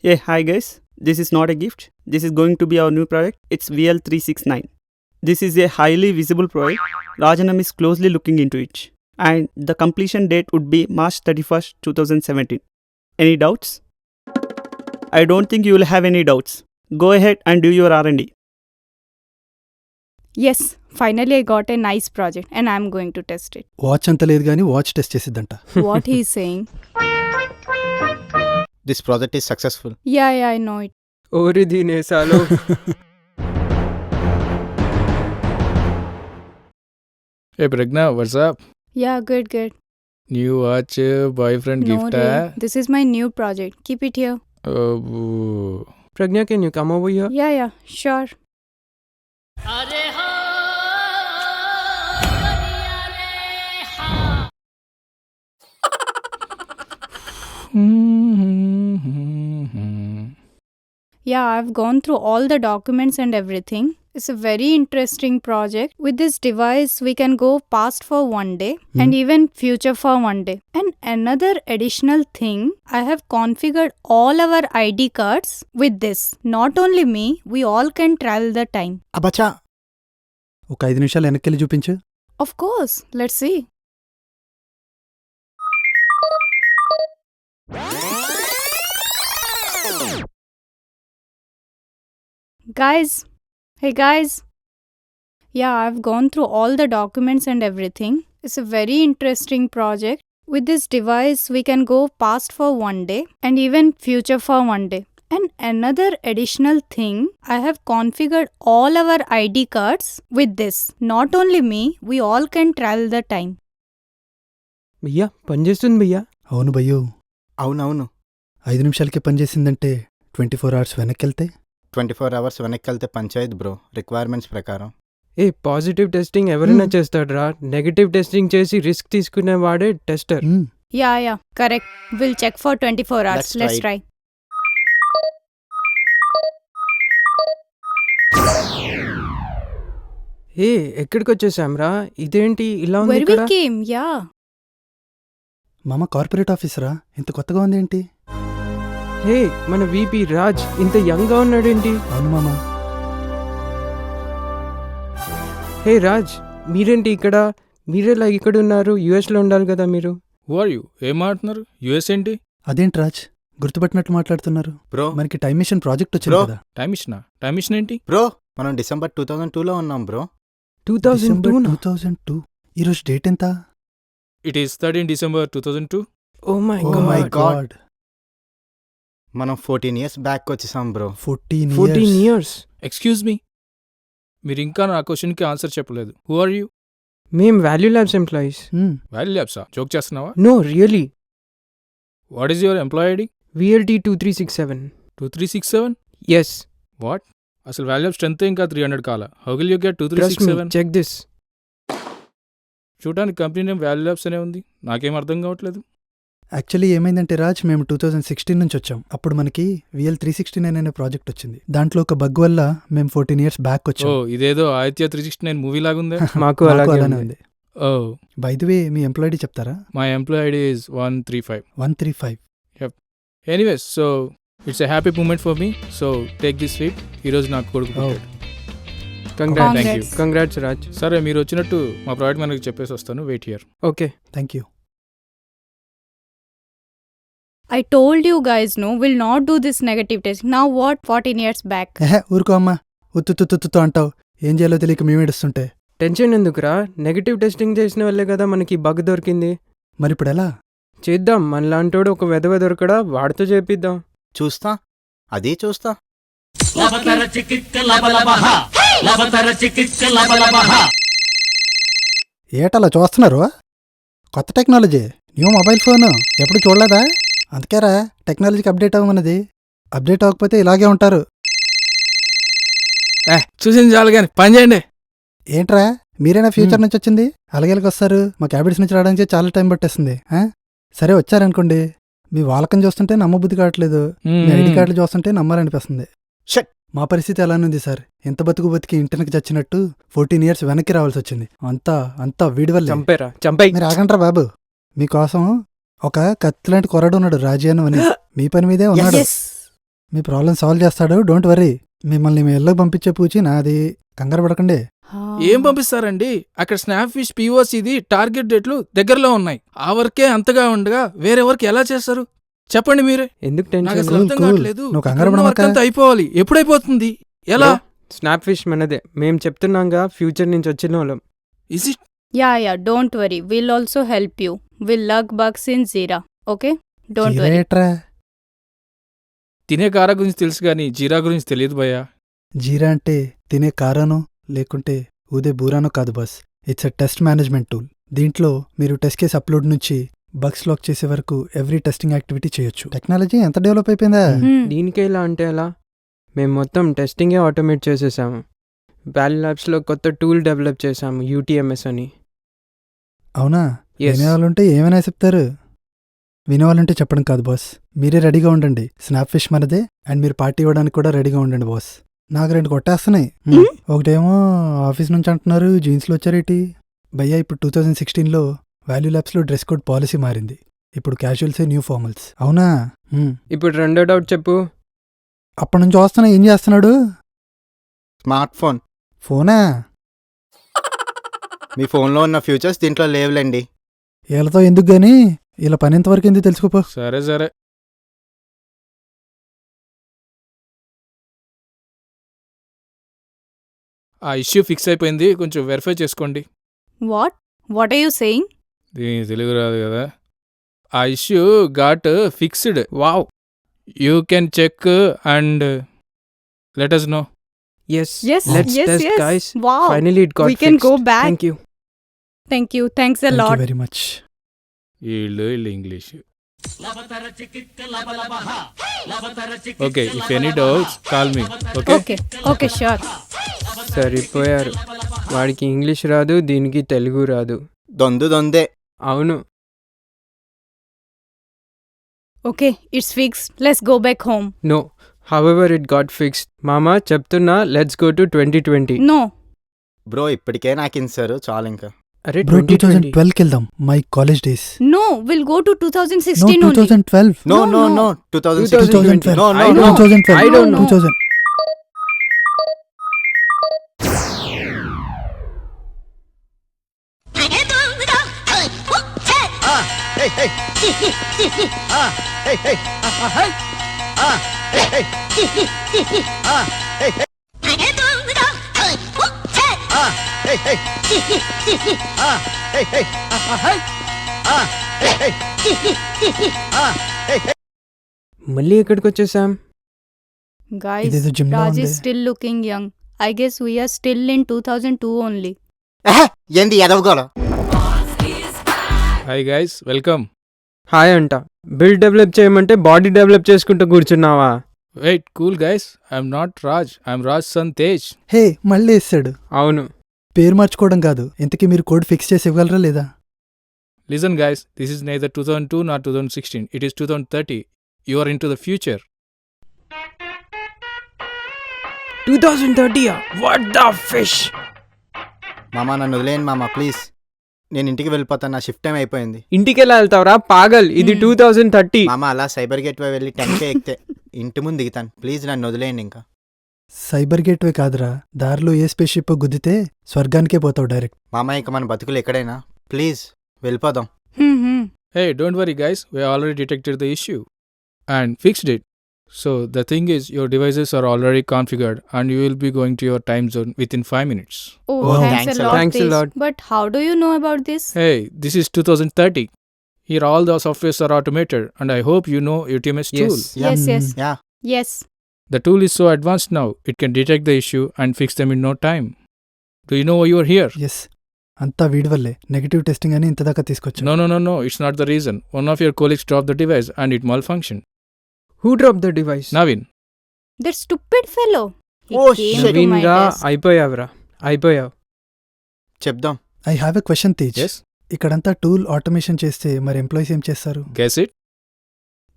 Hey, hi guys. This is not a gift. This is going to be our new project. It's VL369. This is a highly visible project. Rajanam is closely looking into it. And the completion date would be March 31st, 2017. Any doubts? I don't think you will have any doubts. Go ahead and do your R&D. Yes, finally I got a nice project and I'm going to test it. Watch అంత లేదు కానీ watch test చేసిద్దంట. What he is saying? This project is successful. Yeah, I know it. ఓరి దీనేసాలు. Hey Pragna, what's up? Yeah, good. New watch, boyfriend No, gift? dear. This is my new project. Keep it here. Oh, Pragna, can you come over here? Yeah, sure. Yeah, I've gone through all the documents and everything. It's a very interesting project. With this device, we can go past for 1 day and even future for 1 day. And another additional thing, I have configured all our ID cards with this. Not only me, we all can travel the time. అబ్బచ్చా, ఒక 5 నిమిషాలు వెనక్కి చూపించు. Of course, let's see. Hey guys. Yeah, I've gone through all the documents and everything. It's a very interesting project. With this device, we can go past for 1 day and even future for 1 day. And another additional thing, I have configured all our ID cards with this. Not only me, we all can travel the time. భయ్యా పనిచేస్తుంది భయ్యా. అవును భయ్యో, అవునవును 5 నిమిషాలకి పనిచేసిందంటే 24 hours వెనక్కి వెళ్తే 24 hours వెనక్కి వెళ్తే పంచాయత్ బ్రో రిక్వైర్మెంట్స్ ప్రకారం. ఏ పాజిటివ్ టెస్టింగ్ ఎవరైనా చేస్తాడ్రా, నెగటివ్ టెస్టింగ్ చేసి రిస్క్ తీసుకునే వాడే tester. Yeah, correct. We'll check for 24 hours. Let's Let's try. ఏ ఎక్కడికి వచ్చేసాంరా, ఇదేంటి ఇలా ఉంది Where we ఇక్కడ? came, yeah. మామ కార్పొరేట్ ఆఫీసరా, ఇంత కొత్తగా ఉంది ఏంటి? హే మన వీపీ రాజ్ ఇంత యంగ్ గా ఉన్నాడేంటి? అవును మామ. హే రాజ్, మీరేంటి ఇక్కడ? మీరెలా ఇక్కడ ఉన్నారు? యుఎస్ లో ఉండాలి కదా మీరు. who are you? ఏం మాట్లాడుతున్నారు? యుఎస్ ఏంటి? అదేంటి రాజ్, గుర్తుపట్టినట్టు మాట్లాడుతున్నారు? బ్రో మనకి టైమ్ మిషన్ ప్రాజెక్ట్ వచ్చింది Bro. కదా. టైమ్ మిషన్ ఏంటి? బ్రో మనం డిసెంబర్ 2002లో ఉన్నాం బ్రో. 2002 నా? 2002. ఈరోజు డేట్ ఎంత? It is 13 December 2002. Oh my Oh my God. God. మనం 14 years బ్యాక్ వచ్చేసాం బ్రో. 14 ఇయర్స్. ఎక్స్క్యూజ్ మీ, మీరు ఇంకా నా క్వశ్చన్కి ఆన్సర్ చెప్పలేదు. Who are you? మేం వాల్యూ ల్యాబ్స్ ఎంప్లాయీస్. వాల్యూ ల్యాబ్సా? జోక్ చేస్తున్నావా? No really. What is your employee ID? VLT 2367. 2367? Yes, what? అసలు వాల్యూ ల్యాబ్ స్ట్రెంత్ ఇంకా 300 కాల. How will you get trust me, 2367? Check this. చూడడానికి కంపెనీ నేమ్ వాల్యూ ల్యాబ్స్ అనే ఉంది. నాకేం అర్థం కావట్లేదు. యాక్చువల్లీ ఏమైందంటే రాజ్, మేము 2016 నుంచి వచ్చాం. అప్పుడు మనకి VL369 అనే ప్రాజెక్ట్ వచ్చింది. దాంట్లో ఒక బగ్ వల్ల మేము 14 years బ్యాక్ ఓ, వచ్చాం. ఇదేదో ఆదిత్య 369 మూవీ లాగుందే. మాకు మాకు అలాగే అలానే ఉంది. ఉంది. ఓ, బై ది వే, మీ ఎంప్లాయిడీ చెప్తారా? My employee ID is 135. 135. Anyways, so it's a happy moment for me. So take this sweet. ఈరోజు నాకు కొడుకు Oh. పుట్టాడు. Congrats. Thank you. Congrats Raj. సరే, మీరు వచ్చినట్టు మా ప్రాజెక్ట్ మేనేజర్కి చెప్పేసి వస్తాను. Wait here. Okay. Thank you. I told you guys, no, we'll not do this negative test. Now what? 14 years back. ఊరుకో అమ్మా, ఉత్తుతుత్తుతో అంటావు. ఏం చేయాలో తెలియక మేమేడుస్తుంటే. టెన్షన్ ఎందుకురా, నెగటివ్ టెస్టింగ్ చేసిన వల్లే కదా మనకి బగ్ దొరికింది. మరి ఇప్పుడు ఎలా? చేద్దాం, మనలాంటోడు ఒక వెధవ దొరకడా, వాడితో చేపిద్దాం. చూస్తా, అదే చూస్తా. ఏటలా చూస్తున్నారు? కొత్త టెక్నాలజీ, న్యూ మొబైల్ ఫోను ఎప్పుడు చూడలేదా? అందుకేరా టెక్నాలజీకి అప్డేట్ అవ్వమన్నది. అప్డేట్ అవ్వకపోతే ఇలాగే ఉంటారు. చూసింది చాలు కానీ పని చేయండి. ఏంట్రా, మీరేనా ఫ్యూచర్ నుంచి వచ్చింది? అలాగేలాగ వస్తారు? మా క్యాబినెట్స్ నుంచి రావడానికి చాలా టైం పట్టేస్తుంది. సరే వచ్చారనుకోండి, మీ వాలకం చూస్తుంటే నమ్మబుద్ధి కావట్లేదు, మీ ఐడి కార్డులు చూస్తుంటే నమ్మాలనిపిస్తుంది. షట్. మా పరిస్థితి అలానే ఉంది సార్. ఎంత బతికి ఇంటర్కి చచ్చినట్టు 14 years వెనక్కి రావాల్సి వచ్చింది. అంతా వీడి వల్ల. చంపేరా, చంపై. మీరు ఆగండ్రా బాబు. మీకోసం ఒక కత్తి లాంటి కొరడు ఉన్నాడు, రాజీయను అని. మీ పని మీదే ఉన్నాడు. Yes. మీ ప్రాబ్లం సాల్వ్ చేస్తాడు, డోంట్ వరీ. మిమ్మల్ని మీ ఇళ్ళకి పంపించే పూచి నాది, కంగారు పడకండి. ఏం పంపిస్తారండి? అక్కడ స్నాప్ ఫిష్ POCది టార్గెట్ డేట్లు దగ్గరలో ఉన్నాయి. ఆ వర్కే అంతగా ఉండగా వేరే వర్క్ ఎలా చేస్తారు చెప్పండి మీరే. ఎందుకు నాకు టెన్షన్? అసలు అర్థం cool. కావట్లేదు. నువ్వు కంగారు ఇక్కడ ఉన్న పడమాక. వర్క్ అంతా అయిపోవాలి, ఎప్పుడైపోతుంది ఎలా? స్నాప్ ఫిష్ మనదే, మేం చెప్తున్నాంగా ఫ్యూచర్ నుంచి వచ్చిన వాళ్ళం. Is it? Yeah, don't worry. We'll also help you. We'll lug bugs in Zira. Okay? Don't worry. జీరేట్రా. తినే కారా గురించి తెలుసు కానీ జీరా గురించి తెలియదు భయ్యా. జీరా అంటే తినే కారానో లేకుంటే ఊదే బూరానో కాదు boss. It's a test management tool. దీంట్లో మీరు టెస్ట్ కేస్ అప్లోడ్ నుంచి బగ్స్ లాక్ చేసే వరకు ఎవ్రీ టెస్టింగ్ యాక్టివిటీ చేయొచ్చు. టెక్నాలజీ ఎంత డెవలప్ అయిపోయిందా. దీనికే ఇలా అంటే ఎలా? మేము మొత్తం టెస్టింగే ఆటోమేట్ చేసేసాము. వాల్యూ ల్యాబ్స్లో కొత్త టూల్ డెవలప్ చేసాము, UTMS అని. అవునా? Yes. వినేవాళ్ళుంటే ఏమైనా చెప్తారు, వినేవాళ్ళుంటే చెప్పడం కాదు బాస్. మీరే రెడీగా ఉండండి. స్నాప్ ఫిష్ మనదే, అండ్ మీరు పార్టీ ఇవ్వడానికి కూడా రెడీగా ఉండండి బాస్. నాకు 2 కొట్టేస్తున్నాయి. ఒకటేమో ఆఫీస్ నుంచి అంటున్నారు జీన్స్లో వచ్చారేటి. భయ్యా ఇప్పుడు 2016లో వాల్యూ ల్యాబ్స్లో డ్రెస్ కోడ్ పాలసీ మారింది. ఇప్పుడు క్యాజువల్సే న్యూ ఫార్మల్స్. అవునా? ఇప్పుడు రెండో డౌట్ చెప్పు. అప్పటి నుంచి వస్తున్నా, ఏం చేస్తున్నాడు? Smartphone. ఫోనా? మీ ఫోన్లో ఉన్న ఫ్యూచర్స్ దీంట్లో లేవులేండి. వీళ్ళతో ఎందుకు గాని, ఇలా పని ఎంతవరకు ఎందుకు తెలుసుకోపో. సరే సరే. ఆ ఇష్యూ ఫిక్స్ అయిపోయింది, కొంచెం వెరిఫై చేసుకోండి. What? What are you saying? దీనికి తెలుగు రాదు కదా. ఆ issue got fixed. Wow. You can check and let us know. Yes. Yes, Let's yes, test, yes. guys. Wow. Finally it got We can fixed. go back. Thank you. Thank you. Thanks a thank you lot. Very much. వీళ్ళు English. Okay, if any doubts call me. Okay. Okay. Okay, sure. సరిపోయారు. వాడికి English రాదు, దీనికి తెలుగు రాదు. దొందే. అవును. Okay, it's fixed. Let's go back home. No. However it got fixed. మామా చెప్తున్నా, let's go to 2020. No. Bro ఇప్పటికే నాకు ఇన్సారు చాలు ఇంకా. అరే బ్రో 2020. 2012కి వెళ్దాం. My college days. No, we'll go to no 2016 only. 2012. No No, no no. No 2016. 2012. No, no, I no. don't. 2012. I don't know. 2000. Hey, hey. Hey, hey. Hey. Hey, hey. Hey, hey. Hey, hey. Hey, hey. Hey, hey. మళ్ళీ ఎక్కడికి వచ్చేసాం? Guys, ఇదేదో gym లా Raj ఉంది. is still looking young. I guess we are still in 2002 only. ఏంది ఎదవగోళం? Hi guys, welcome. Hi అంట. Build develop చేయమంటే body develop చేసుకుంటూ కూర్చున్నావా? Wait, cool guys. I'm not Raj, I'm Raj son Tej. Hey, మళ్ళీ వేసాడు. అవును. పేరు మార్చుకోవడం కాదు, ఇంతకీ మీరు కోడ్ ఫిక్స్ చేసి ఇవ్వగలరా లేదా? Listen guys, this is neither 2002 nor 2016. It is 2030. You are into the future. 2030. What the fish? మామా నన్ను వదిలేయండి మామా ప్లీజ్. నేను ఇంటికి వెళ్ళిపోతాను, నా షిఫ్ట్ టైం అయిపోయింది. ఇంటికి ఎలా వెళ్తావురా పాగల్? ఇది 2030. మామ అలా సైబర్ గేట్ వై వెళ్ళి 10K ఎక్కితే ఇంటి ముందు దిగుతాను. ప్లీజ్ నన్ను వదిలేయండి ఇంకా. సైబర్ గేట్వే కాదురా, దారిలో ఏ స్పేస్ షిప్ గుద్దితే స్వర్గానికే పోతావు డైరెక్ట్. మామ ఇక మన బతుకులు ఎక్కడైనా ప్లీజ్ వెళ్ళిపోదాం. Hey, don't worry guys, we have already detected the issue and fixed it. So the thing is, your devices are already configured and you will be going to your time zone within 5 minutes. Oh, Wow. thanks a lot. Thanks a Tej. lot. But how do you know about this? Hey, this is 2030. Here all the softwares are automated and I hope you know UTMS tool. Yes. Yeah. Yes, yes. Yeah Yes. The tool is so advanced now, it can detect the issue and fix them in no time. Do you know why you are here? Yes, అంతా వీడి వల్లే. Negative testing అని ఇంతదాకా తీసుకొచ్చా. No, it's not the reason. One of your colleagues dropped the device and it malfunctioned. Who dropped the device? Navin. That stupid fellow. He Oh, came shit. to my Naveen గా desk. అయిపోయావురా, అయిపోయావు. చెప్దాం. I have a question Tej. Yes? ఇక్కడంతా tool automation చేస్తే మరి employees ఏం చేస్తారు? Guess it?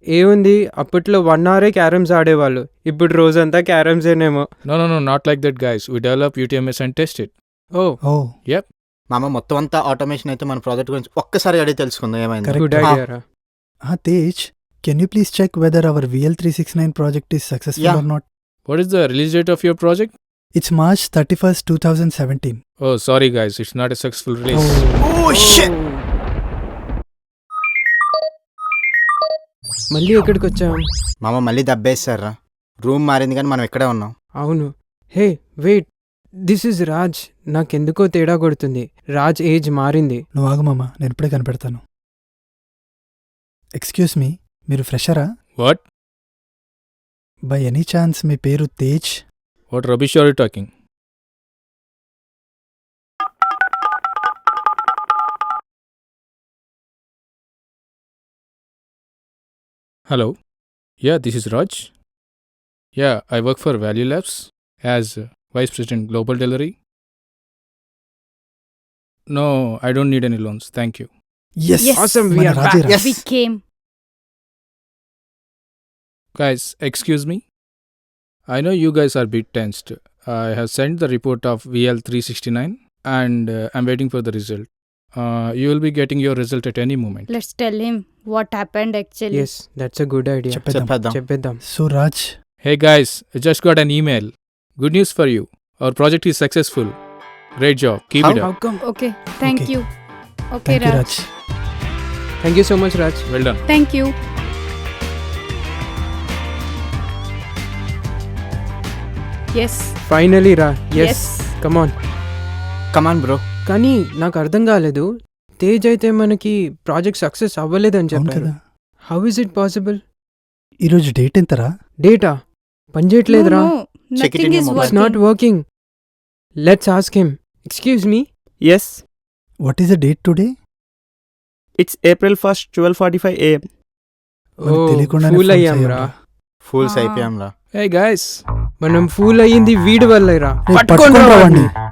ఏముంది, అప్పట్లో 1 hour క్యారమ్స్ ఆడేవాళ్ళు, ఇప్పుడు రోజంతా carroms ఏనేమో. No, not like that guys. We develop UTMS and test it. ఓ, ఓ, మామ మొత్తం అంతా ఆటోమేషన్ అయితే మన ప్రాజెక్ట్ గురించి ఒక్కసారి అడిగి తెలుసుకుందాం ఏమైంది. Correct. Good Ah. ఐడియా రా. Tej, can you please check whether our VL369 project is successful Yeah. Or not? What is the release date of your project? It's March 31st, 2017. Oh, sorry guys, it's not a successful release. Oh shit! మళ్ళీ ఎక్కడికి వచ్చాం? మామ మళ్ళీ దబ్బేస్తారా? Room మారింది కానీ మనం ఇక్కడే ఉన్నాం. అవును. Hey wait, this is Raj. నాకెందుకో తేడా కొడుతుంది. రాజ్ ఏజ్ మారింది. నువ్వు ఆగు మామ, నేను ఇప్పుడే కనిపెడతాను. ఎక్స్క్యూజ్ మీ, మీరు ఫ్రెషరా? What? బై ఎనీ ఛాన్స్ మీ పేరు Tej? What rubbish are you talking? Hello. Yeah, this is Raj. Yeah, I work for Value Labs as Vice President Global Delivery. No, I don't need any loans. Thank you. Yes. Awesome, we మన are రాజేరా. Yes. We came. Guys, excuse me. I know you guys are a bit tensed. I have sent the report of VL369 and I'm waiting for the result. You will be getting your result at any moment. Let's tell him what happened actually. Yes, that's a good idea. చెప్పేద్దాం. చెప్పేద్దాం. So Raj, Hey guys, I just got an email. Good news for you. Our project is successful. Great job. Keep it How? up. Okay, thank Okay. you. Okay, thank you Raj. Raj. Thank you so much Raj. Well done. Thank you. Yes. Finally రా. Yes, Yes. Come on. Come on bro. కానీ నాకు అర్థం కాలేదు, తేజ్ అయితే మనకి project success అవ్వలేదని అవును చెప్పారు. కదా. How is it possible? ఈరోజు డేట్ ఎంతరా? డేటా పనిచేయట్లేదురా. No, Check it nothing in your is mobile. It's working. Not working. Let's ask him. Excuse me. Yes, what is the date today? it's April 1st, 12:45 a.m. మనకు తెలియకుండానే pool phones అయ్యాం అయ్యాం రా. రా. Fools Ah. అయిపోయాం రా. Hey guys. మనం pool అయ్యింది వీడి వల్లేరా. రేయ్, పట్టుకోండి పట్టుకోండి రా వాడిని. వాడిని.